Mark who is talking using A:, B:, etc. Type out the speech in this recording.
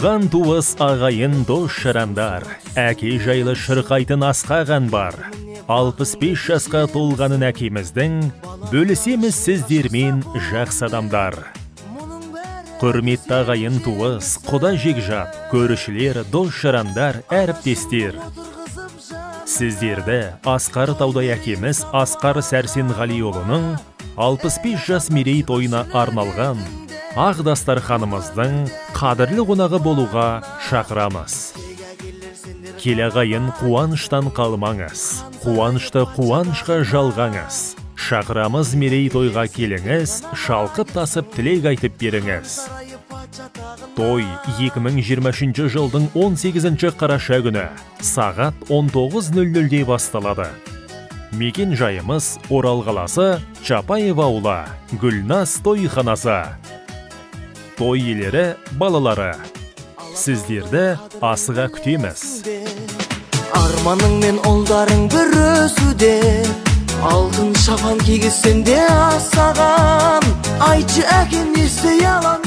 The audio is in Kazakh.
A: Туған туыс ағайын дос шарандар, әке жайлы шырқайтын асқаған бар. 65 жасқа толғанын әкеміздің, бөлісеміз сіздермен жақсы адамдар. Құрметті ағайын туыс, құда жекжат, көрішілер, дос шарандар, әріптестер. Сіздерді Асқар Таудай әкеміз Асқар Сәрсенғалиұлының 65 жас мерейт тойына арналған Ағдастар ханымыздың қадірлі қонағы болуға шақырамыз. Келе ағайын қуаныштан қалмаңыз, қуанышты қуанышқа жалғаңыз. Шақырамыз мерей тойға келіңіз, шалқып тасып тілек айтып беріңіз. Той 2023 жылдың 18 қараша күні сағат 19:00-де басталады. Мекен жайымыз Орал қаласы, Чапаев ауылы, Гүлназ тойханасы. Той иелері, балалары, сіздерді асыға күтеміз.
B: Арманың мен ұлдарың бір өсуде, алтын шапан кигізсем де асаған. Айтшы әкем, не істей алам?